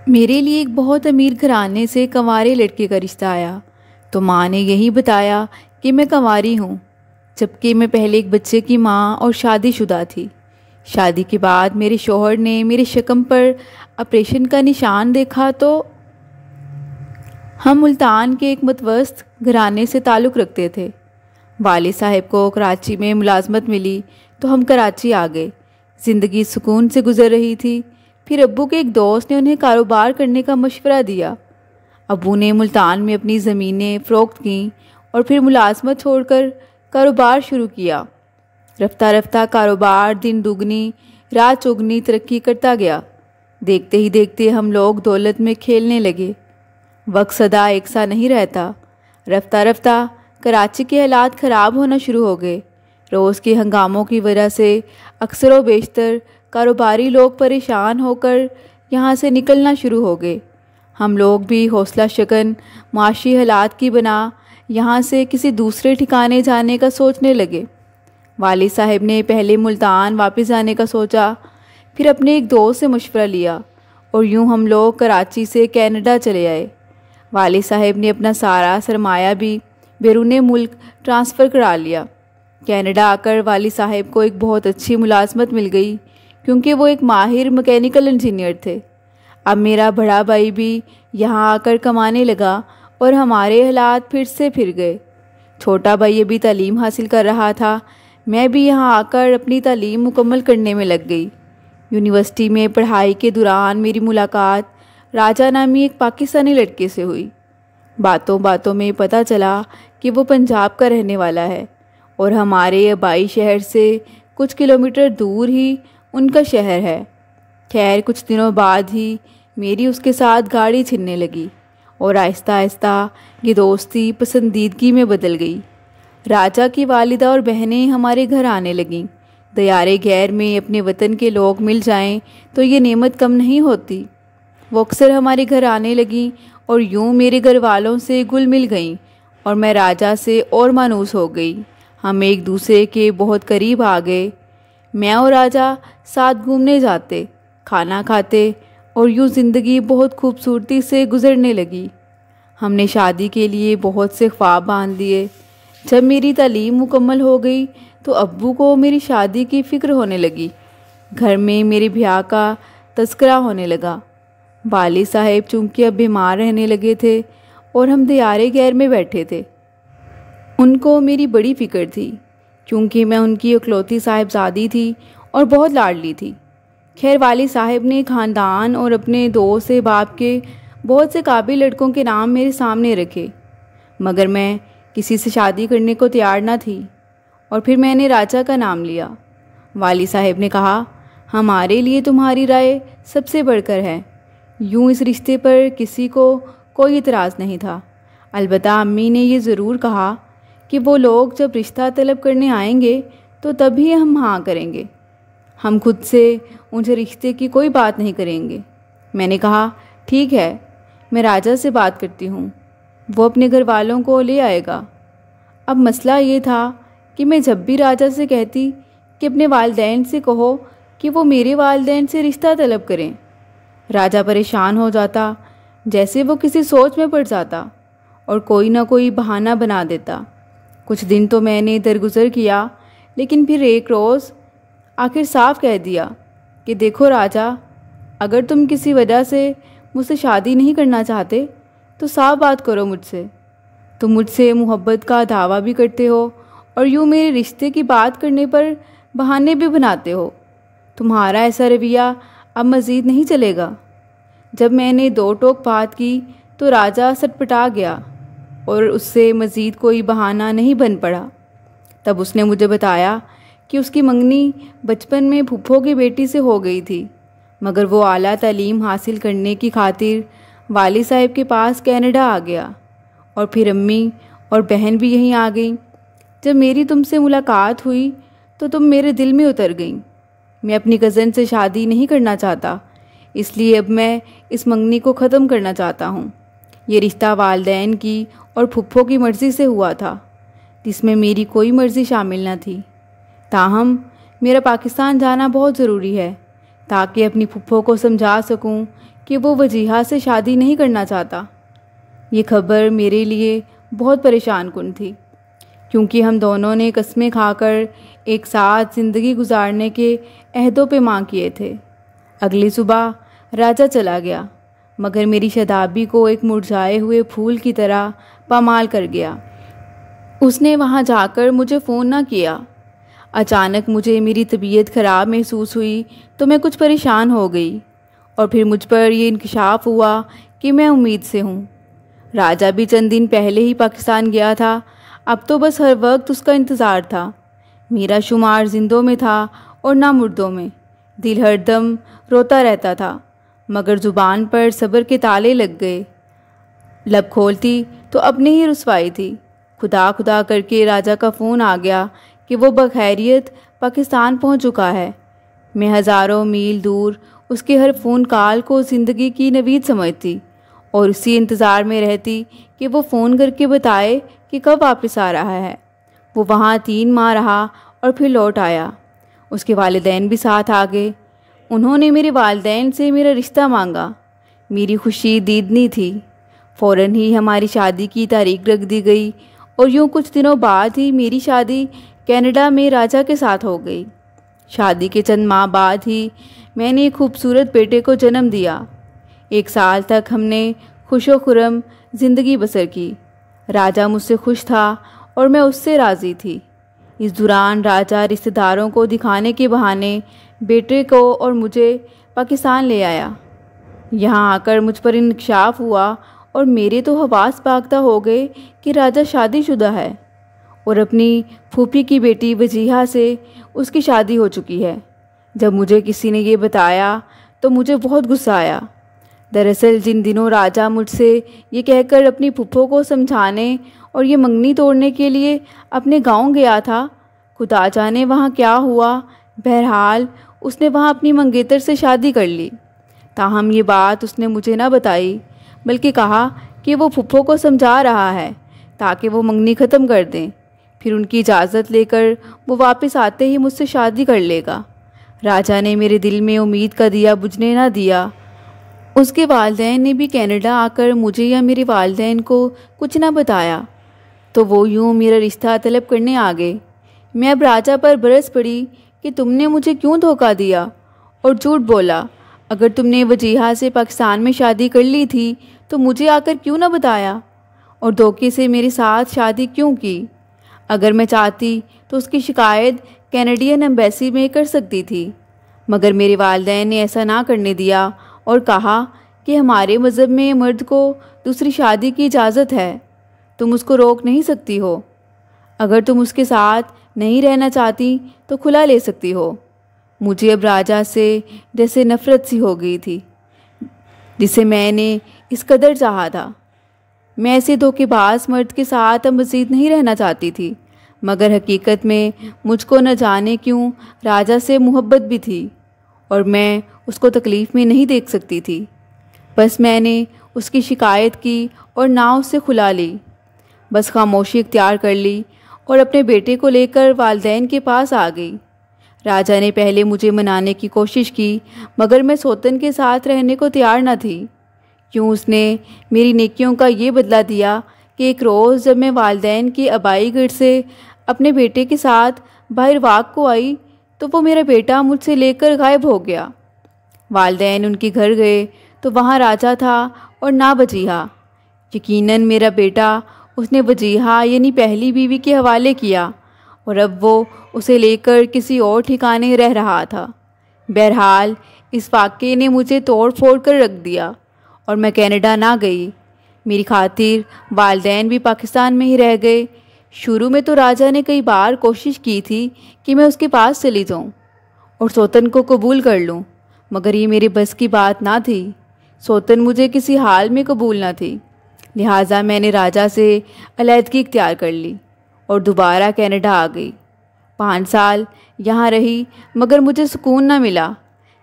میرے لیے ایک بہت امیر گھرانے سے کنوارے لڑکے کا رشتہ آیا تو ماں نے یہی بتایا کہ میں کنواری ہوں، جبکہ میں پہلے ایک بچے کی ماں اور شادی شدہ تھی۔ شادی کے بعد میرے شوہر نے میرے شکم پر آپریشن کا نشان دیکھا تو ہم ملتان کے ایک متوسط گھرانے سے تعلق رکھتے تھے۔ والد صاحب کو کراچی میں ملازمت ملی تو ہم کراچی آ گئے۔ زندگی سکون سے گزر رہی تھی۔ پھر ابو کے ایک دوست نے انہیں کاروبار کرنے کا مشورہ دیا۔ ابو نے ملتان میں اپنی زمینیں فروخت کیں اور پھر ملازمت چھوڑ کر کاروبار شروع کیا۔ رفتہ رفتہ کاروبار دن دگنی رات چوگنی ترقی کرتا گیا۔ دیکھتے ہی دیکھتے ہم لوگ دولت میں کھیلنے لگے۔ وقت سدا ایک سا نہیں رہتا۔ رفتہ رفتہ کراچی کے حالات خراب ہونا شروع ہو گئے۔ روز کے ہنگاموں کی وجہ سے اکثر و بیشتر کاروباری لوگ پریشان ہو کر یہاں سے نکلنا شروع ہو گئے۔ ہم لوگ بھی حوصلہ شکن معاشی حالات کی بنا یہاں سے کسی دوسرے ٹھکانے جانے کا سوچنے لگے۔ والد صاحب نے پہلے ملتان واپس آنے کا سوچا، پھر اپنے ایک دوست سے مشورہ لیا اور یوں ہم لوگ کراچی سے کینیڈا چلے آئے۔ والد صاحب نے اپنا سارا سرمایہ بھی بیرون ملک ٹرانسفر کرا لیا۔ کینیڈا آ کر والد صاحب کو ایک بہت اچھی ملازمت مل گئی کیونکہ وہ ایک ماہر میکینیکل انجینئر تھے۔ اب میرا بڑا بھائی بھی یہاں آ کر کمانے لگا اور ہمارے حالات پھر سے پھر گئے۔ چھوٹا بھائی ابھی تعلیم حاصل کر رہا تھا، میں بھی یہاں آ کر اپنی تعلیم مکمل کرنے میں لگ گئی۔ یونیورسٹی میں پڑھائی کے دوران میری ملاقات راجہ نامی ایک پاکستانی لڑکے سے ہوئی۔ باتوں باتوں میں پتہ چلا کہ وہ پنجاب کا رہنے والا ہے اور ہمارے آبائی شہر سے کچھ کلومیٹر دور ہی ان کا شہر ہے۔ خیر کچھ دنوں بعد ہی میری اس کے ساتھ گاڑی چھننے لگی اور آہستہ آہستہ یہ دوستی پسندیدگی میں بدل گئی۔ راجہ کی والدہ اور بہنیں ہمارے گھر آنے لگیں۔ دیار غیر میں اپنے وطن کے لوگ مل جائیں تو یہ نعمت کم نہیں ہوتی۔ وہ اکثر ہمارے گھر آنے لگیں اور یوں میرے گھر والوں سے گل مل گئیں اور میں راجہ سے اور مانوس ہو گئی۔ ہم ایک دوسرے کے بہت قریب آ گئے۔ میں اور راجہ ساتھ گھومنے جاتے، کھانا کھاتے اور یوں زندگی بہت خوبصورتی سے گزرنے لگی۔ ہم نے شادی کے لیے بہت سے خواب باندھ لیے۔ جب میری تعلیم مکمل ہو گئی تو ابو کو میری شادی کی فکر ہونے لگی۔ گھر میں میرے بیاہ کا تذکرہ ہونے لگا۔ والد صاحب چونکہ اب بیمار رہنے لگے تھے اور ہم دیار غیر میں بیٹھے تھے۔ ان کو میری بڑی فکر تھی کیونکہ میں ان کی اکلوتی صاحبزادی تھی اور بہت لاڈلی تھی۔ خیر والد صاحب نے خاندان اور اپنے دوست احباب کے بہت سے قابل لڑکوں کے نام میرے سامنے رکھے، مگر میں کسی سے شادی کرنے کو تیار نہ تھی اور پھر میں نے راجہ کا نام لیا۔ والد صاحب نے کہا، ہمارے لیے تمہاری رائے سب سے بڑھ کر ہے۔ یوں اس رشتے پر کسی کو کوئی اعتراض نہیں تھا، البتہ امی نے یہ ضرور کہا کہ وہ لوگ جب رشتہ طلب کرنے آئیں گے تو تبھی ہم ہاں کریں گے، ہم خود سے ان سے رشتے کی کوئی بات نہیں کریں گے۔ میں نے کہا ٹھیک ہے، میں راجہ سے بات کرتی ہوں، وہ اپنے گھر والوں کو لے آئے گا۔ اب مسئلہ یہ تھا کہ میں جب بھی راجہ سے کہتی کہ اپنے والدین سے کہو کہ وہ میرے والدین سے رشتہ طلب کریں، راجہ پریشان ہو جاتا، جیسے وہ کسی سوچ میں پڑ جاتا اور کوئی نہ کوئی بہانہ بنا دیتا۔ کچھ دن تو میں نے درگزر کیا، لیکن پھر ایک روز آخر صاف کہہ دیا کہ دیکھو راجہ، اگر تم کسی وجہ سے مجھ سے شادی نہیں کرنا چاہتے تو صاف بات کرو مجھ سے۔ تم مجھ سے محبت کا دعویٰ بھی کرتے ہو اور یوں میرے رشتے کی بات کرنے پر بہانے بھی بناتے ہو۔ تمہارا ایسا رویہ اب مزید نہیں چلے گا۔ جب میں نے دو ٹوک بات کی تو راجہ سٹپٹا گیا اور اس سے مزید کوئی بہانہ نہیں بن پڑا۔ تب اس نے مجھے بتایا کہ اس کی منگنی بچپن میں پھپھو کی بیٹی سے ہو گئی تھی، مگر وہ اعلیٰ تعلیم حاصل کرنے کی خاطر والد صاحب کے پاس کینیڈا آ گیا اور پھر امی اور بہن بھی یہیں آ گئیں۔ جب میری تم سے ملاقات ہوئی تو تم میرے دل میں اتر گئیں۔ میں اپنی کزن سے شادی نہیں کرنا چاہتا، اس لیے اب میں اس منگنی کو ختم کرنا چاہتا ہوں۔ یہ رشتہ والدین کی اور پھپھو کی مرضی سے ہوا تھا، جس میں میری کوئی مرضی شامل نہ تھی۔ تاہم میرا پاکستان جانا بہت ضروری ہے تاکہ اپنی پھپھو کو سمجھا سکوں کہ وہ وجیہہ سے شادی نہیں کرنا چاہتا۔ یہ خبر میرے لیے بہت پریشان کن تھی، کیونکہ ہم دونوں نے قسمیں کھا کر ایک ساتھ زندگی گزارنے کے عہد و پیمان کیے تھے۔ اگلی صبح راجہ چلا گیا، مگر میری شادابی کو ایک مرجھائے ہوئے پھول کی طرح پامال کر گیا۔ اس نے وہاں جا کر مجھے فون نہ کیا۔ اچانک مجھے میری طبیعت خراب محسوس ہوئی تو میں کچھ پریشان ہو گئی، اور پھر مجھ پر یہ انکشاف ہوا کہ میں امید سے ہوں۔ راجہ بھی چند دن پہلے ہی پاکستان گیا تھا، اب تو بس ہر وقت اس کا انتظار تھا۔ میرا شمار زندوں میں تھا اور نہ مردوں میں۔ دل ہر دم روتا رہتا تھا، مگر زبان پر صبر کے تالے لگ گئے۔ لب کھولتی تو اپنے ہی رسوائی تھی۔ خدا خدا کر کے راجہ کا فون آ گیا کہ وہ بخیریت پاکستان پہنچ چکا ہے۔ میں ہزاروں میل دور اس کے ہر فون کال کو زندگی کی نوید سمجھتی اور اسی انتظار میں رہتی کہ وہ فون کر کے بتائے کہ کب واپس آ رہا ہے۔ وہ وہاں 3 ماہ رہا اور پھر لوٹ آیا۔ اس کے والدین بھی ساتھ آ گئے۔ انہوں نے میرے والدین سے میرا رشتہ مانگا۔ میری خوشی دیدنی تھی۔ فوراً ہی ہماری شادی کی تاریخ رکھ دی گئی، اور یوں کچھ دنوں بعد ہی میری شادی کینیڈا میں راجہ کے ساتھ ہو گئی۔ شادی کے چند ماہ بعد ہی میں نے ایک خوبصورت بیٹے کو جنم دیا۔ 1 سال تک ہم نے خوش و خرم زندگی بسر کی۔ راجہ مجھ سے خوش تھا اور میں اس سے راضی تھی۔ اس دوران راجہ رشتہ داروں کو دکھانے کے بہانے بیٹے کو اور مجھے پاکستان لے آیا۔ یہاں آ کر مجھ پر انکشاف ہوا اور میرے تو حواس باختہ ہو گئے کہ راجہ شادی شدہ ہے اور اپنی پھوپھی کی بیٹی وجیہہ سے اس کی شادی ہو چکی ہے۔ جب مجھے کسی نے یہ بتایا تو مجھے بہت غصہ آیا۔ دراصل جن دنوں راجہ مجھ سے یہ کہہ کر اپنی پھپھو کو سمجھانے اور یہ منگنی توڑنے کے لیے اپنے گاؤں گیا تھا، خدا جانے وہاں کیا ہوا۔ بہرحال اس نے وہاں اپنی منگیتر سے شادی کر لی۔ تاہم یہ بات اس نے مجھے نہ بتائی، بلکہ کہا کہ وہ پھپھو کو سمجھا رہا ہے تاکہ وہ منگنی ختم کر دیں، پھر ان کی اجازت لے کر وہ واپس آتے ہی مجھ سے شادی کر لے گا۔ راجہ نے میرے دل میں امید کا دیا بجھنے نہ دیا۔ اس کے والدین نے بھی کینیڈا آ کر مجھے یا میرے والدین کو کچھ نہ بتایا، تو وہ یوں میرا رشتہ طلب کرنے آ گئے۔ میں اب راجہ پر برس پڑی کہ تم نے مجھے کیوں دھوکہ دیا اور جھوٹ بولا۔ اگر تم نے وجیہہ سے پاکستان میں شادی کر لی تھی تو مجھے آ کر کیوں نہ بتایا، اور دھوکے سے میرے ساتھ شادی کیوں کی؟ اگر میں چاہتی تو اس کی شکایت کینیڈین ایمبیسی میں کر سکتی تھی، مگر میرے والدین نے ایسا نہ کرنے دیا اور کہا کہ ہمارے مذہب میں مرد کو دوسری شادی کی اجازت ہے، تم اس کو روک نہیں سکتی ہو۔ اگر تم اس کے ساتھ نہیں رہنا چاہتی تو کھلا لے سکتی ہو۔ مجھے اب راجہ سے جیسے نفرت سی ہو گئی تھی، جسے میں نے اس قدر چاہا تھا۔ میں ایسے دھوکے باز مرد کے ساتھ اب مزید نہیں رہنا چاہتی تھی، مگر حقیقت میں مجھ کو نہ جانے کیوں راجہ سے محبت بھی تھی، اور میں اس کو تکلیف میں نہیں دیکھ سکتی تھی۔ بس میں نے اس کی شکایت کی اور نہ اس سے کھلا لی، بس خاموشی اختیار کر لی اور اپنے بیٹے کو لے کر والدین کے پاس آ گئی۔ راجہ نے پہلے مجھے منانے کی کوشش کی، مگر میں سوتن کے ساتھ رہنے کو تیار نہ تھی۔ کیوں اس نے میری نیکیوں کا یہ بدلہ دیا کہ ایک روز جب میں والدین کے آبائی گھر سے اپنے بیٹے کے ساتھ باہر واک کو آئی تو وہ میرا بیٹا مجھ سے لے کر غائب ہو گیا۔ والدین ان کے گھر گئے تو وہاں راجہ تھا اور نہ وجیہہ۔ یقیناً میرا بیٹا اس نے وجیہہ یعنی پہلی بیوی کے حوالے کیا، اور اب وہ اسے لے کر کسی اور ٹھکانے رہ رہا تھا۔ بہرحال اس واقعے نے مجھے توڑ پھوڑ کر رکھ دیا اور میں کینیڈا نہ گئی۔ میری خاطر والدین بھی پاکستان میں ہی رہ گئے۔ شروع میں تو راجہ نے کئی بار کوشش کی تھی کہ میں اس کے پاس چلی جاؤں اور سوتن کو قبول کر لوں، مگر یہ میرے بس کی بات نہ تھی۔ سوتن مجھے کسی حال میں قبول نہ تھی، لہٰذا میں نے راجہ سے علیحدگی اختیار کر لی اور دوبارہ کینیڈا آ گئی۔ 5 سال یہاں رہی، مگر مجھے سکون نہ ملا۔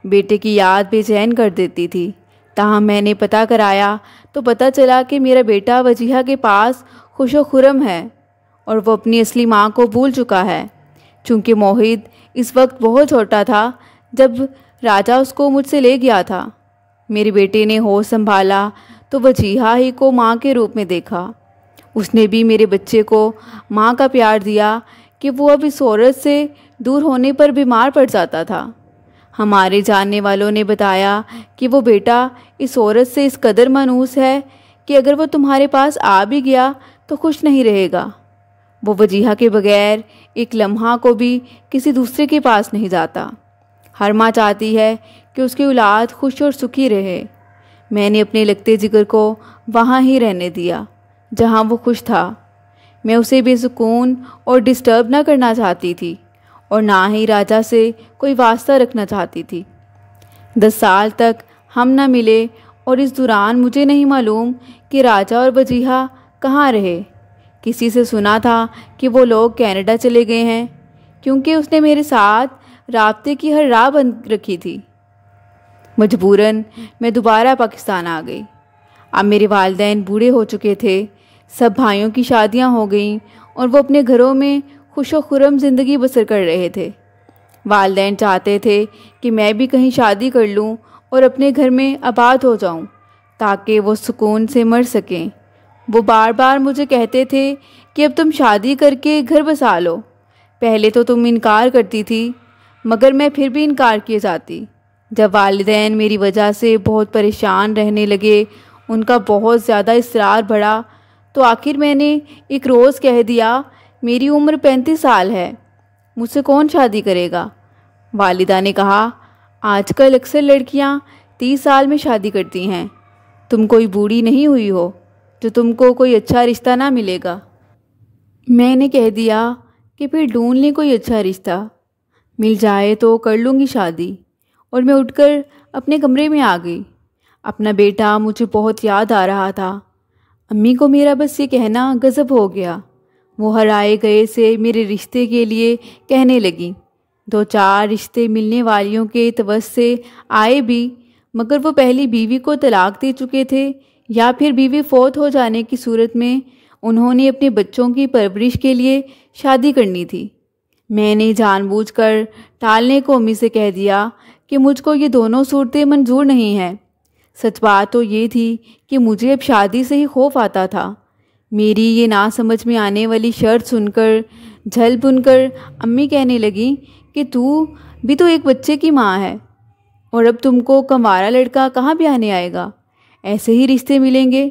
بیٹے کی یاد بے چین کر دیتی تھی۔ تاہم میں نے پتہ کرایا تو پتہ چلا کہ میرا بیٹا وجیہہ کے پاس خوش و خرم ہے اور وہ اپنی اصلی ماں کو بھول چکا ہے۔ چونکہ موہد اس وقت بہت چھوٹا تھا جب راجا اس کو مجھ سے لے گیا تھا۔ میرے بیٹے نے ہوش سنبھالا تو وجیہہ ہی کو ماں کے روپ میں دیکھا۔ اس نے بھی میرے بچے کو ماں کا پیار دیا کہ وہ اب اس عورت سے دور ہونے پر بیمار پڑ جاتا تھا۔ ہمارے جاننے والوں نے بتایا کہ وہ بیٹا اس عورت سے اس قدر مانوس ہے کہ اگر وہ تمہارے پاس آ بھی گیا تو خوش نہیں رہے گا۔ وہ وجیہہ کے بغیر ایک لمحہ کو بھی کسی دوسرے کے پاس نہیں جاتا۔ ہر ماں چاہتی ہے کہ اس کی اولاد خوش اور سکھی رہے۔ میں نے اپنے لگتے جگر کو وہاں ہی رہنے دیا جہاں وہ خوش تھا۔ میں اسے بے سکون اور ڈسٹرب نہ کرنا چاہتی تھی اور نہ ہی راجا سے کوئی واسطہ رکھنا چاہتی تھی۔ 10 سال تک ہم نہ ملے اور اس دوران مجھے نہیں معلوم کہ راجا اور وجیہہ کہاں رہے۔ کسی سے سنا تھا کہ وہ لوگ کینیڈا چلے گئے ہیں، کیونکہ اس نے میرے ساتھ رابطے کی ہر راہ بند رکھی تھی۔ مجبوراً میں دوبارہ پاکستان آ گئی۔ اب میرے والدین بوڑھے ہو چکے تھے، سب بھائیوں کی شادیاں ہو گئیں اور وہ اپنے گھروں میں خوش و خرم زندگی بسر کر رہے تھے۔ والدین چاہتے تھے کہ میں بھی کہیں شادی کر لوں اور اپنے گھر میں آباد ہو جاؤں تاکہ وہ سکون سے مر سکیں۔ وہ بار بار مجھے کہتے تھے کہ اب تم شادی کر کے گھر بسا لو۔ پہلے تو تم انکار کرتی تھی، مگر میں پھر بھی انکار کیے جاتی۔ جب والدین میری وجہ سے بہت پریشان رہنے لگے، ان کا بہت زیادہ اصرار بڑھا، تو آخر میں نے ایک روز کہہ دیا، میری عمر 35 سال ہے، مجھ سے کون شادی کرے گا؟ والدہ نے کہا، آج کل اکثر لڑکیاں 30 سال میں شادی کرتی ہیں، تم کوئی بوڑھی نہیں ہوئی ہو جو تم کو کوئی اچھا رشتہ نہ ملے گا۔ میں نے کہہ دیا کہ پھر ڈھونڈ لیں کوئی اچھا رشتہ، مل جائے تو کر لوں گی شادی، اور میں اٹھ کر اپنے کمرے میں آ گئی۔ اپنا بیٹا مجھے بہت یاد آ رہا تھا۔ امی کو میرا بس یہ کہنا غضب ہو گیا۔ وہ ہر آئے گئے سے میرے رشتے کے لیے کہنے لگیں۔ 2-4 رشتے ملنے والیوں کے توسط سے آئے بھی، مگر وہ پہلی بیوی کو طلاق دے چکے تھے یا پھر بیوی فوت ہو جانے کی صورت میں انہوں نے اپنے بچوں کی پرورش کے لیے شادی کرنی تھی۔ میں نے جان بوجھ کر ٹالنے کو امی سے کہہ دیا کہ مجھ کو یہ دونوں صورتیں منظور نہیں ہیں۔ سچ بات تو یہ تھی کہ مجھے اب شادی سے ہی خوف آتا تھا۔ میری یہ نہ سمجھ میں آنے والی شرط سن کر جھل بن کر امی کہنے لگیں کہ تو بھی تو ایک بچے کی ماں ہے، اور اب تم کو کنوارا لڑکا کہاں بیانے آئے گا؟ ایسے ہی رشتے ملیں گے۔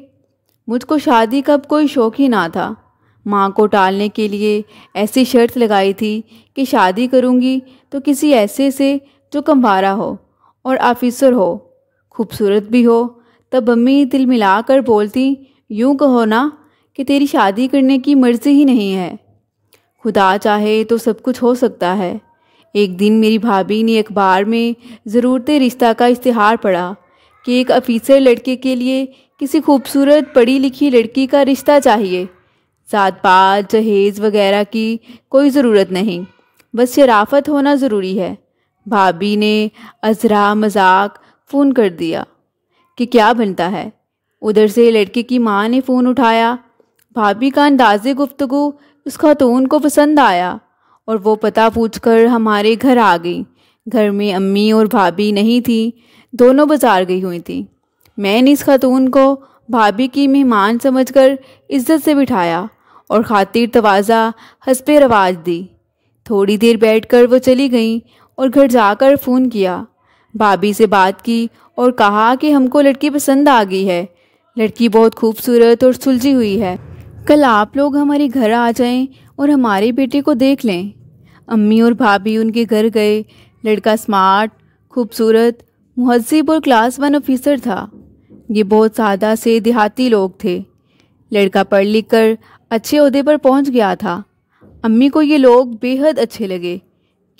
مجھ کو شادی کا اب کوئی شوق ہی نہ تھا۔ ماں کو ٹالنے کے لیے ایسی شرط لگائی تھی کہ شادی کروں گی تو کسی ایسے سے جو کنوارا ہو اور آفیسر ہو، خوبصورت بھی ہو۔ تب امی دل ملا کر بولتی، یوں کہو نا کہ تیری شادی کرنے کی مرضی ہی نہیں ہے، خدا چاہے تو سب کچھ ہو سکتا ہے۔ ایک دن میری بھابھی نے اخبار میں ضرورت رشتہ کا اشتہار پڑھا کہ ایک آفیسر لڑکے کے لیے کسی خوبصورت پڑھی لکھی لڑکی کا رشتہ چاہیے۔ ذات پات جہیز وغیرہ کی کوئی ضرورت نہیں، بس شرافت ہونا ضروری ہے۔ بھابھی نے ازرا مذاق فون کر دیا کہ کیا بنتا ہے۔ ادھر سے لڑکے کی ماں نے فون اٹھایا۔ بھابھی کا انداز گفتگو اس خاتون کو پسند آیا اور وہ پتہ پوچھ کر ہمارے گھر آ گئی۔ گھر میں امی اور بھابھی نہیں تھیں، دونوں بازار گئی ہوئی تھیں۔ میں نے اس خاتون کو بھابھی کی مہمان سمجھ کر عزت سے بٹھایا اور خاطر تواضع حسب رواج دی۔ تھوڑی دیر بیٹھ کر وہ چلی گئیں اور گھر جا کر فون کیا، بھابھی سے بات کی اور کہا کہ ہم کو لڑکی پسند آ گئی ہے، لڑکی بہت خوبصورت اور سلجھی ہوئی ہے، کل آپ لوگ ہمارے گھر آ جائیں اور ہمارے بیٹے کو دیکھ لیں۔ امی اور بھابھی ان کے گھر گئے۔ لڑکا اسمارٹ، خوبصورت، مہذب اور کلاس 1 آفیسر تھا۔ یہ بہت سادہ سے دیہاتی لوگ تھے۔ لڑکا پڑھ لکھ کر اچھے عہدے پر پہنچ گیا تھا۔ امی کو یہ لوگ بے حد اچھے لگے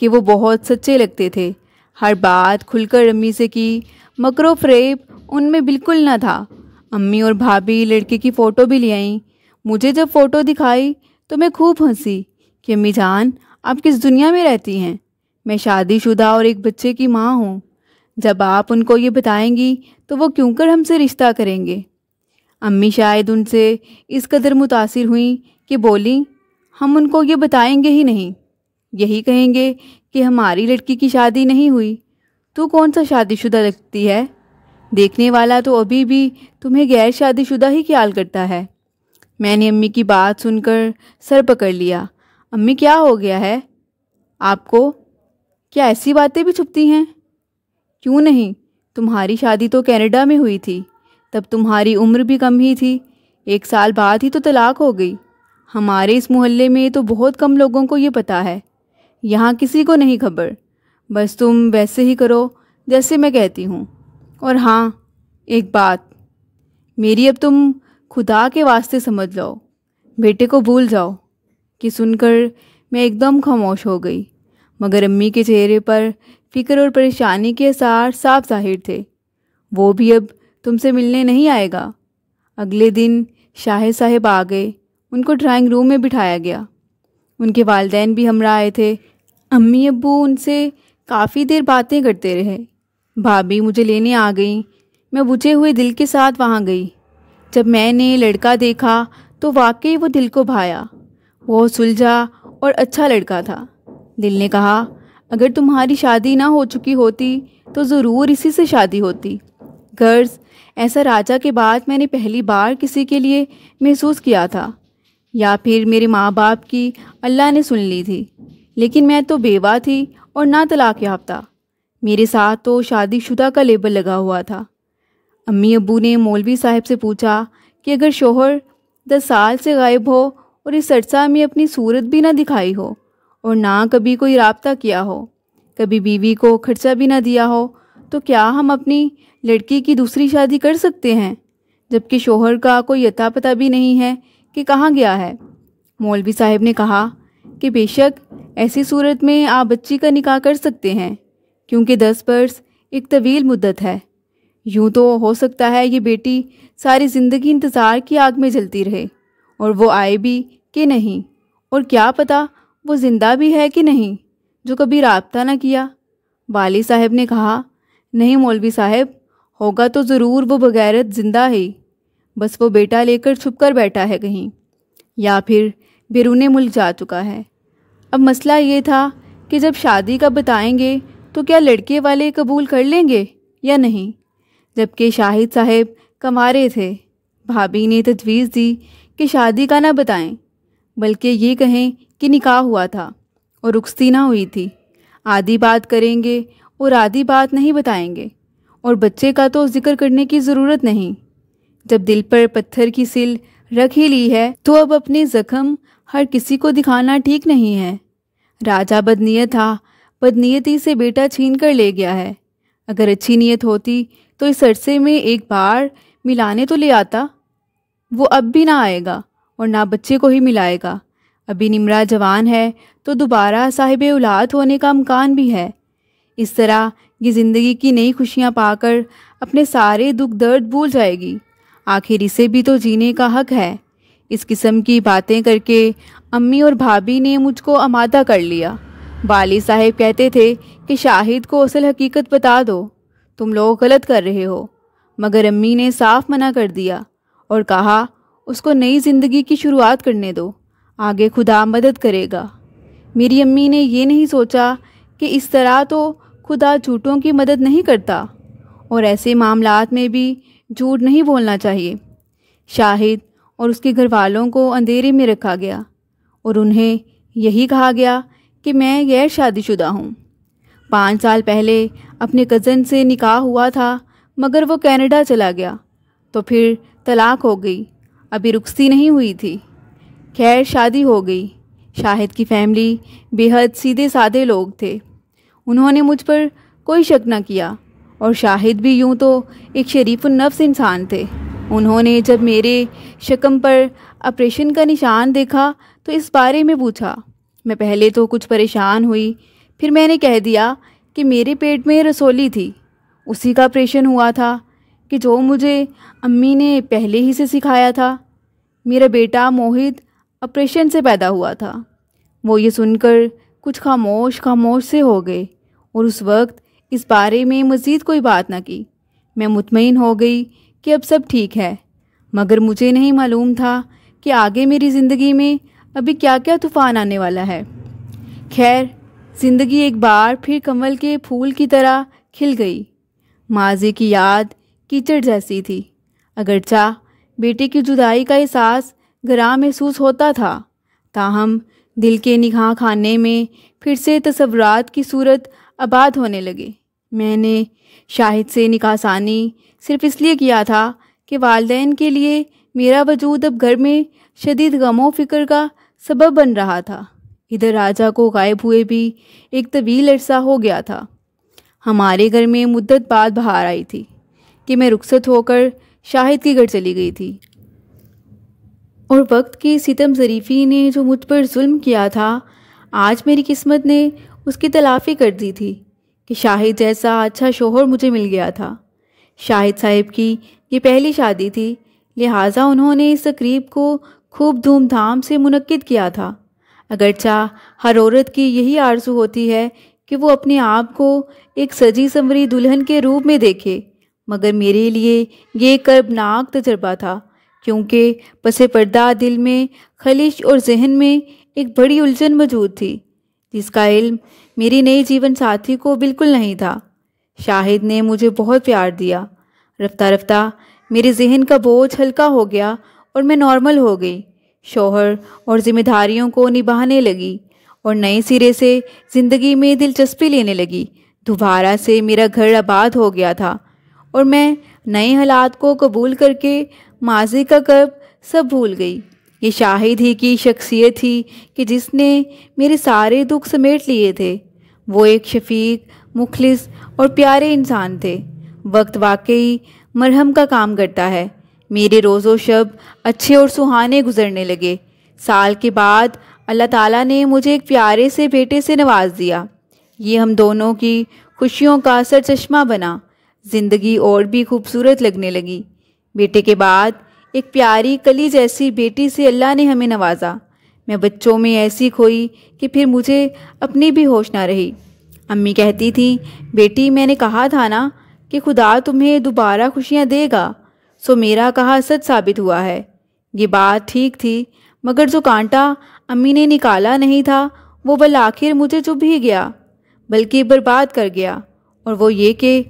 کہ وہ بہت سچے لگتے تھے۔ ہر بات کھل کر امی سے کی، مکر و فریب ان میں بالکل نہ تھا۔ امی اور بھابھی لڑکے کی فوٹو بھی لے آئیں۔ مجھے جب فوٹو دکھائی تو میں خوب ہنسی کہ امی جان آپ کس دنیا میں رہتی ہیں؟ میں شادی شدہ اور ایک بچے کی ماں ہوں۔ جب آپ ان کو یہ بتائیں گی تو وہ کیوں کر ہم سے رشتہ کریں گے؟ امی شاید ان سے اس قدر متاثر ہوئیں کہ بولیں، ہم ان کو یہ بتائیں گے ہی نہیں، یہی کہیں گے کہ ہماری لڑکی کی شادی نہیں ہوئی تو کون سا شادی شدہ لگتی ہے؟ دیکھنے والا تو ابھی بھی تمہیں غیر شادی شدہ ہی خیال کرتا ہے۔ میں نے امی کی بات سن کر سر پکڑ لیا۔ امی کیا ہو گیا ہے آپ کو؟ کیا ایسی باتیں بھی چھپتی ہیں؟ کیوں نہیں، تمہاری شادی تو کینیڈا میں ہوئی تھی، تب تمہاری عمر بھی کم ہی تھی، 1 سال بعد ہی تو طلاق ہو گئی۔ ہمارے اس محلے میں تو بہت کم لوگوں کو یہ پتہ ہے، یہاں کسی کو نہیں خبر۔ بس تم ویسے ہی کرو جیسے میں کہتی ہوں۔ اور ہاں ایک بات میری، اب تم خدا کے واسطے سمجھ لو، بیٹے کو بھول جاؤ۔ کہ سن کر میں ایک دم خاموش ہو گئی، مگر امی کے چہرے پر فکر اور پریشانی کے آثار صاف ظاہر تھے۔ وہ بھی اب تم سے ملنے نہیں آئے گا۔ اگلے دن شاہد صاحب آ گئے، ان کو ڈرائنگ روم میں بٹھایا گیا۔ ان کے والدین بھی ہمراہ آئے تھے۔ امی ابو ان سے کافی دیر باتیں کرتے رہے۔ بھابھی مجھے لینے آ گئیں۔ میں بجھے ہوئے دل کے ساتھ وہاں گئی۔ جب میں نے لڑکا دیکھا تو واقعی وہ دل کو بھایا۔ وہ سلجھا اور اچھا لڑکا تھا۔ دل نے کہا اگر تمہاری شادی نہ ہو چکی ہوتی تو ضرور اسی سے شادی ہوتی۔ غرض ایسا راجا کے بعد میں نے پہلی بار کسی کے لیے محسوس کیا تھا، یا پھر میرے ماں باپ کی اللہ نے سن لی تھی۔ لیکن میں تو بیوہ تھی اور نہ طلاق یافتہ، میرے ساتھ تو شادی شدہ کا لیبل لگا ہوا تھا۔ امی ابو نے مولوی صاحب سے پوچھا کہ اگر شوہر 10 سال سے غائب ہو اور اس عرصہ میں اپنی صورت بھی نہ دکھائی ہو اور نہ کبھی کوئی رابطہ کیا ہو، کبھی بیوی کو خرچہ بھی نہ دیا ہو، تو کیا ہم اپنی لڑکی کی دوسری شادی کر سکتے ہیں، جبکہ شوہر کا کوئی اتا پتہ بھی نہیں ہے کہ کہاں گیا ہے؟ مولوی صاحب نے کہا کہ بے شک ایسی صورت میں آپ بچی کا نکاح کر سکتے ہیں، کیونکہ 10 برس ایک طویل مدت ہے۔ یوں تو ہو سکتا ہے یہ بیٹی ساری زندگی انتظار کی آگ میں جلتی رہے اور وہ آئے بھی کہ نہیں، اور کیا پتہ وہ زندہ بھی ہے کہ نہیں جو کبھی رابطہ نہ کیا۔ والی صاحب نے کہا نہیں مولوی صاحب، ہوگا تو ضرور وہ بغیرت زندہ ہے، بس وہ بیٹا لے کر چھپ کر بیٹھا ہے کہیں، یا پھر بیرون ملک جا چکا ہے۔ اب مسئلہ یہ تھا کہ جب شادی کا بتائیں گے تو کیا لڑکے والے قبول کر لیں گے یا نہیں، جبکہ شاہد صاحب کنوارے تھے۔ بھابھی نے تجویز دی کہ شادی کا نہ بتائیں، بلکہ یہ کہیں کہ نکاح ہوا تھا اور رخصتی نہ ہوئی تھی۔ آدھی بات کریں گے اور آدھی بات نہیں بتائیں گے، اور بچے کا تو ذکر کرنے کی ضرورت نہیں۔ جب دل پر پتھر کی سل رکھ ہی لی ہے تو اب اپنے زخم ہر کسی کو دکھانا ٹھیک نہیں ہے۔ راجا بدنیت تھا، بدنیتی سے بیٹا چھین کر لے گیا ہے۔ اگر اچھی نیت ہوتی تو اس عرصے میں ایک بار ملانے تو لے آتا۔ وہ اب بھی نہ آئے گا اور نہ بچے کو ہی ملائے گا۔ ابھی نمرہ جوان ہے تو دوبارہ صاحب اولاد ہونے کا امکان بھی ہے۔ اس طرح یہ زندگی کی نئی خوشیاں پا کر اپنے سارے دکھ درد بھول جائے گی۔ آخر اسے بھی تو جینے کا حق ہے۔ اس قسم کی باتیں کر کے امی اور بھابھی نے مجھ کو آمادہ کر لیا۔ والی صاحب کہتے تھے کہ شاہد کو اصل حقیقت بتا دو، تم لوگ غلط کر رہے ہو، مگر امی نے صاف منع کر دیا اور کہا اس کو نئی زندگی کی شروعات کرنے دو، آگے خدا مدد کرے گا۔ میری امی نے یہ نہیں سوچا کہ اس طرح تو خدا جھوٹوں کی مدد نہیں کرتا، اور ایسے معاملات میں بھی جھوٹ نہیں بولنا چاہیے۔ شاہد اور اس کے گھر والوں کو اندھیرے میں رکھا گیا اور انہیں یہی کہا گیا کہ میں غیر شادی شدہ ہوں۔ 5 سال پہلے اپنے کزن سے نکاح ہوا تھا، مگر وہ کینیڈا چلا گیا تو پھر طلاق ہو گئی، ابھی رخصتی نہیں ہوئی تھی۔ خیر شادی ہو گئی۔ شاہد کی فیملی بے حد سیدھے سادے لوگ تھے، انہوں نے مجھ پر کوئی شک نہ کیا، اور شاہد بھی یوں تو ایک شریف النفس انسان تھے۔ انہوں نے جب میرے شکم پر آپریشن کا نشان دیکھا تو اس بارے میں پوچھا۔ میں پہلے تو کچھ پریشان ہوئی، پھر میں نے کہہ دیا کہ میرے پیٹ میں رسولی تھی، اسی کا آپریشن ہوا تھا کہ جو مجھے امی نے پہلے ہی سے سکھایا تھا۔ میرا بیٹا موہت آپریشن سے پیدا ہوا تھا۔ وہ یہ سن کر کچھ خاموش سے ہو گئے اور اس وقت اس بارے میں مزید کوئی بات نہ کی۔ میں مطمئن ہو گئی کہ اب سب ٹھیک ہے، مگر مجھے نہیں معلوم تھا کہ آگے میری زندگی میں ابھی کیا کیا طوفان آنے والا ہے۔ خیر زندگی ایک بار پھر کمل کے پھول کی طرح کھل گئی۔ ماضی کی یاد کیچڑ جیسی تھی۔ اگرچہ بیٹے کی جدائی کا احساس گراں محسوس ہوتا تھا، تاہم دل کے نگاہ خانے میں پھر سے تصورات کی صورت آباد ہونے لگے۔ میں نے شاہد سے نکاح ثانی صرف اس لیے کیا تھا کہ والدین کے لیے میرا وجود اب گھر میں شدید غم و فکر کا سبب بن رہا تھا۔ ادھر راجا کو غائب ہوئے بھی ایک طویل عرصہ ہو گیا تھا۔ ہمارے گھر میں مدت بعد بہار آئی تھی کہ میں رخصت ہو کر شاہد کے گھر چلی گئی تھی، اور وقت کی ستم ظریفی نے جو مجھ پر ظلم کیا تھا، آج میری قسمت نے اس کی تلافی کر دی تھی کہ شاہد جیسا اچھا شوہر مجھے مل گیا تھا۔ شاہد صاحب کی یہ پہلی شادی تھی، لہٰذا انہوں نے اس تقریب کو خوب دھوم دھام سے منعقد کیا تھا۔ اگرچہ ہر عورت کی یہی آرزو ہوتی ہے کہ وہ اپنے آپ کو ایک سجی سنوری دلہن کے روپ میں دیکھے، مگر میرے لیے یہ ایک کربناک تجربہ تھا، کیونکہ پس پردہ دل میں خلش اور ذہن میں ایک بڑی الجھن موجود تھی، جس کا علم میری نئی جیون ساتھی کو بالکل نہیں تھا۔ شاہد نے مجھے بہت پیار دیا۔ رفتہ رفتہ میرے ذہن کا بوجھ ہلکا ہو گیا اور میں نارمل ہو گئی، شوہر اور ذمہ داریوں کو نبھانے لگی اور نئے سرے سے زندگی میں دلچسپی لینے لگی۔ دوبارہ سے میرا گھر آباد ہو گیا تھا اور میں نئے حالات کو قبول کر کے ماضی کا کرب سب بھول گئی۔ یہ شاہد ہی کی شخصیت تھی کہ جس نے میرے سارے دکھ سمیٹ لیے تھے۔ وہ ایک شفیق، مخلص اور پیارے انسان تھے۔ وقت واقعی مرہم کا کام کرتا ہے۔ میرے روز و شب اچھے اور سہانے گزرنے لگے۔ سال کے بعد اللہ تعالیٰ نے مجھے ایک پیارے سے بیٹے سے نواز دیا۔ یہ ہم دونوں کی خوشیوں کا سرچشمہ بنا۔ زندگی اور بھی خوبصورت لگنے لگی۔ بیٹے کے بعد ایک پیاری کلی جیسی بیٹی سے اللہ نے ہمیں نوازا۔ میں بچوں میں ایسی کھوئی کہ پھر مجھے اپنی بھی ہوش نہ رہی۔ امی کہتی تھیں، بیٹی میں نے کہا تھا نا کہ خدا تمہیں دوبارہ خوشیاں دے گا، سو میرا کہا سچ ثابت ہوا ہے۔ یہ بات ٹھیک تھی، مگر جو کانٹا امی نے نکالا نہیں تھا وہ بالآخر مجھے چبھ ہی گیا، بلکہ برباد کر گیا، اور وہ یہ کہ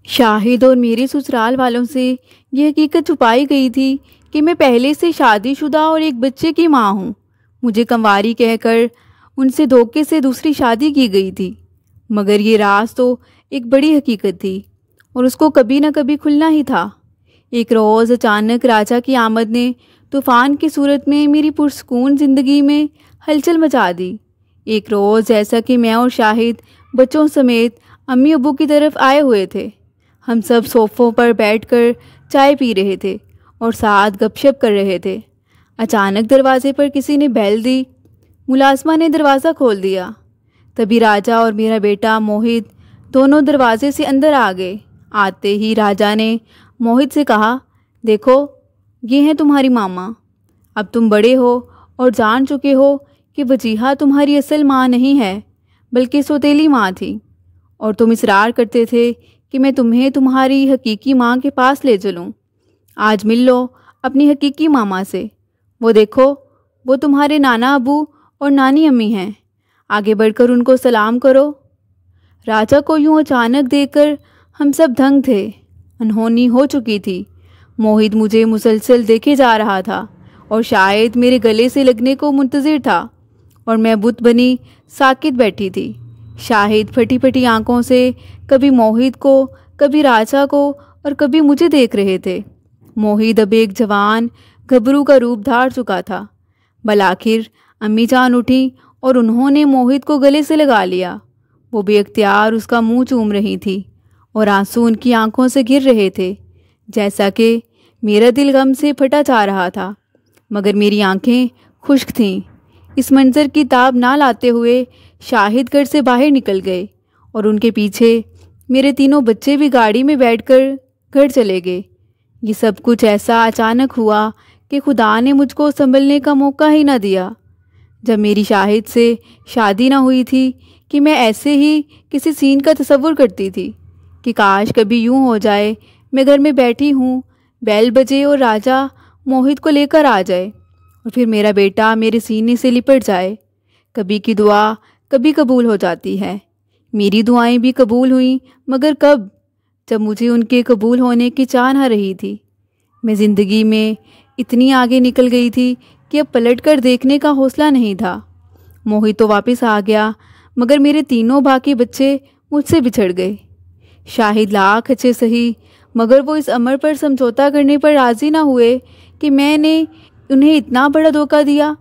شاہد اور میرے سسرال والوں سے یہ حقیقت چھپائی گئی تھی کہ میں پہلے سے شادی شدہ اور ایک بچے کی ماں ہوں۔ مجھے کنواری کہہ کر ان سے دھوکے سے دوسری شادی کی گئی تھی، مگر یہ راز تو ایک بڑی حقیقت تھی اور اس کو کبھی نہ کبھی کھلنا ہی تھا۔ ایک روز اچانک راجا کی آمد نے طوفان کی صورت میں میری پرسکون زندگی میں ہلچل مچا دی۔ ایک روز جیسا کہ میں اور شاہد بچوں سمیت امی ابو کی طرف آئے ہوئے تھے، ہم سب صوفوں پر بیٹھ کر چائے پی رہے تھے اور ساتھ گپ شپ کر رہے تھے۔ اچانک دروازے پر کسی نے بیل دی۔ ملازمہ نے دروازہ کھول دیا۔ تبھی راجا اور میرا بیٹا موہت دونوں دروازے سے اندر آ گئے۔ آتے ہی راجا نے موہت سے کہا، دیکھو یہ ہیں تمہاری ماما۔ اب تم بڑے ہو اور جان چکے ہو کہ وجیہہ تمہاری اصل ماں نہیں ہے بلکہ سوتیلی ماں تھی، اور تم اصرار کرتے تھے کہ میں تمہیں تمہاری حقیقی ماں کے پاس لے چلوں۔ آج مل لو اپنی حقیقی ماما سے۔ وہ دیکھو، وہ تمہارے نانا ابو اور نانی امی ہیں، آگے بڑھ کر ان کو سلام کرو۔ راجا کو یوں اچانک دیکھ کر ہم سب دھنگ تھے۔ انہونی ہو چکی تھی۔ موہت مجھے مسلسل دیکھے جا رہا تھا اور شاید میرے گلے سے لگنے کو منتظر تھا، اور میں بت بنی ساکت بیٹھی تھی۔ شاہد پھٹی پھٹی آنکھوں سے کبھی موہت کو، کبھی راجا کو اور کبھی مجھے دیکھ رہے تھے۔ موہت اب ایک جوان گھبرو کا روپ دھار چکا تھا۔ بالآخر امی جان اٹھیں اور انہوں نے موہت کو گلے سے لگا لیا۔ وہ بے اختیار اس کا منہ چوم رہی تھی اور آنسو ان کی آنکھوں سے گر رہے تھے، جیسا کہ میرا دل غم سے پھٹا جا رہا تھا، مگر میری آنکھیں خشک تھیں۔ اس منظر کی تاب نہ لاتے ہوئے شاہد گھر سے باہر نکل گئے اور ان کے پیچھے میرے تینوں بچے بھی گاڑی میں بیٹھ کر گھر چلے گئے۔ یہ سب کچھ ایسا اچانک ہوا کہ خدا نے مجھ کو سنبھلنے کا موقع ہی نہ دیا۔ جب میری شاہد سے شادی نہ ہوئی تھی کہ میں ایسے ہی کسی سین کا تصور کرتی تھی کہ کاش کبھی یوں ہو جائے، میں گھر میں بیٹھی ہوں، بیل بجے اور راجا موہت کو لے کر آ جائے اور پھر میرا بیٹا میرے سینے سے لپٹ جائے۔ کبھی کی دعا کبھی قبول ہو جاتی ہے۔ میری دعائیں بھی قبول ہوئیں، مگر کب؟ جب مجھے ان کے قبول ہونے کی چاہ نہ رہی تھی۔ میں زندگی میں اتنی آگے نکل گئی تھی کہ اب پلٹ کر دیکھنے کا حوصلہ نہیں تھا۔ موہت تو واپس آ گیا، مگر میرے تینوں باقی بچے مجھ سے بچھڑ گئے۔ شاہد لاکھ اچھے سہی، مگر وہ اس امر پر سمجھوتا کرنے پر راضی نہ ہوئے کہ میں نے انہیں اتنا بڑا دھوکہ دیا،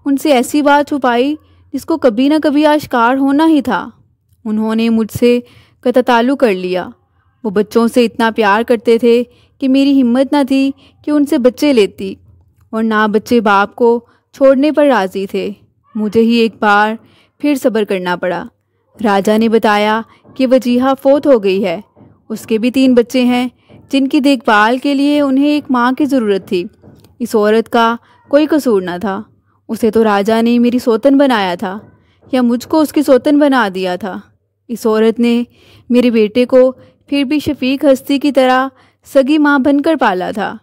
ان سے ایسی بات چھپائی جس کو کبھی نہ کبھی آشکار ہونا ہی تھا۔ انہوں نے مجھ سے قطع تعلق کر لیا۔ وہ بچوں سے اتنا پیار کرتے تھے کہ میری ہمت نہ تھی کہ ان سے بچے لیتی، اور نہ بچے باپ کو چھوڑنے پر راضی تھے۔ مجھے ہی ایک بار پھر صبر کرنا پڑا۔ راجا نے بتایا کہ وجیہہ فوت ہو گئی ہے، اس کے بھی 3 بچے ہیں جن کی دیکھ بھال کے لیے انہیں ایک ماں کی ضرورت تھی۔ اس عورت کا کوئی قصور نہ تھا، اسے تو راجا نے میری سوتن بنایا تھا، یا مجھ کو اس کی سوتن بنا دیا تھا۔ اس عورت نے میرے بیٹے کو پھر بھی شفیق ہستی کی طرح سگی ماں بن کر پالا تھا۔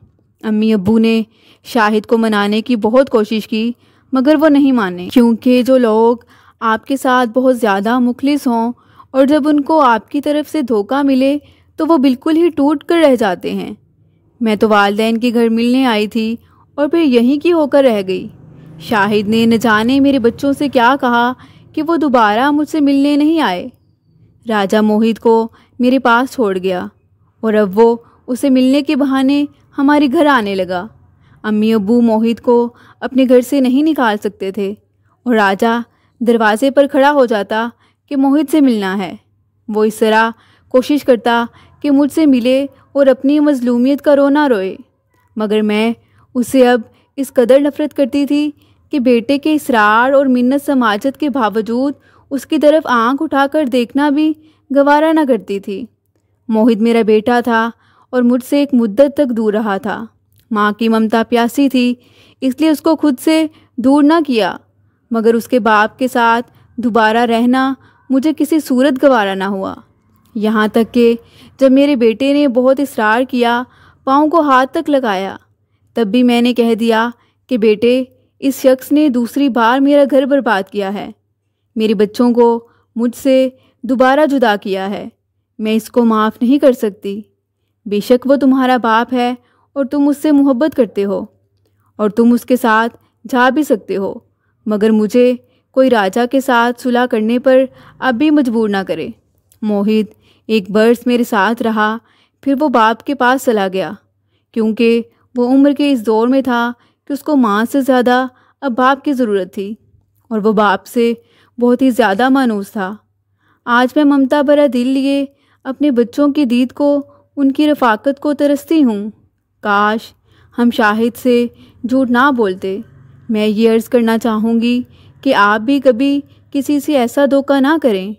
امی ابو نے شاہد کو منانے کی بہت کوشش کی، مگر وہ نہیں مانے، کیونکہ جو لوگ آپ کے ساتھ بہت زیادہ مخلص ہوں اور جب ان کو آپ کی طرف سے دھوکہ ملے تو وہ بالکل ہی ٹوٹ کر رہ جاتے ہیں۔ میں تو والدین کے گھر ملنے آئی تھی اور پھر یہیں کی ہو کر رہ گئی۔ شاہد نے نہ جانے میرے بچوں سے کیا کہا کہ وہ دوبارہ مجھ سے ملنے نہیں آئے۔ راجا موہت کو میرے پاس چھوڑ گیا اور اب وہ اسے ملنے کے بہانے ہمارے گھر آنے لگا۔ امی ابو موہت کو اپنے گھر سے نہیں نکال سکتے تھے، اور راجا دروازے پر کھڑا ہو جاتا کہ موہت سے ملنا ہے۔ وہ اس طرح کوشش کرتا کہ مجھ سے ملے اور اپنی مظلومیت کا رو نہ روئے، مگر میں اسے اب اس قدر نفرت کرتی تھی کہ بیٹے کے اصرار اور منت سماجت کے باوجود اس کی طرف آنکھ اٹھا کر دیکھنا بھی گوارا نہ کرتی تھی۔ موہت میرا بیٹا تھا اور مجھ سے ایک مدت تک دور رہا تھا۔ ماں کی ممتا پیاسی تھی، اس لیے اس کو خود سے دور نہ کیا، مگر اس کے باپ کے ساتھ دوبارہ رہنا مجھے کسی صورت گوارا نہ ہوا۔ یہاں تک کہ جب میرے بیٹے نے بہت اصرار کیا، پاؤں کو ہاتھ تک لگایا، تب بھی میں نے کہہ دیا کہ بیٹے، اس شخص نے دوسری بار میرا گھر برباد کیا ہے، میرے بچوں کو مجھ سے دوبارہ جدا کیا ہے، میں اس کو معاف نہیں کر سکتی۔ بے شک وہ تمہارا باپ ہے اور تم اس سے محبت کرتے ہو اور تم اس کے ساتھ جا بھی سکتے ہو، مگر مجھے کوئی راجا کے ساتھ صلح کرنے پر اب بھی مجبور نہ کرے۔ موہت ایک برس میرے ساتھ رہا، پھر وہ باپ کے پاس چلا گیا، کیونکہ وہ عمر کے اس دور میں تھا کہ اس کو ماں سے زیادہ اب باپ کی ضرورت تھی، اور وہ باپ سے بہت ہی زیادہ مانوس تھا۔ آج میں ممتا بھرا دل لیے اپنے بچوں کی دید کو، ان کی رفاقت کو ترستی ہوں۔ کاش ہم شاہد سے جھوٹ نہ بولتے۔ میں یہ عرض کرنا چاہوں گی کہ آپ بھی کبھی کسی سے ایسا دھوکہ نہ کریں،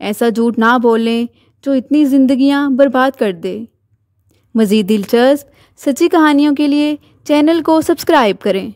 ایسا جھوٹ نہ بولیں جو اتنی زندگیاں برباد کر دے۔ مزید دلچسپ سچی کہانیوں کے لیے چینل کو سبسکرائب کریں۔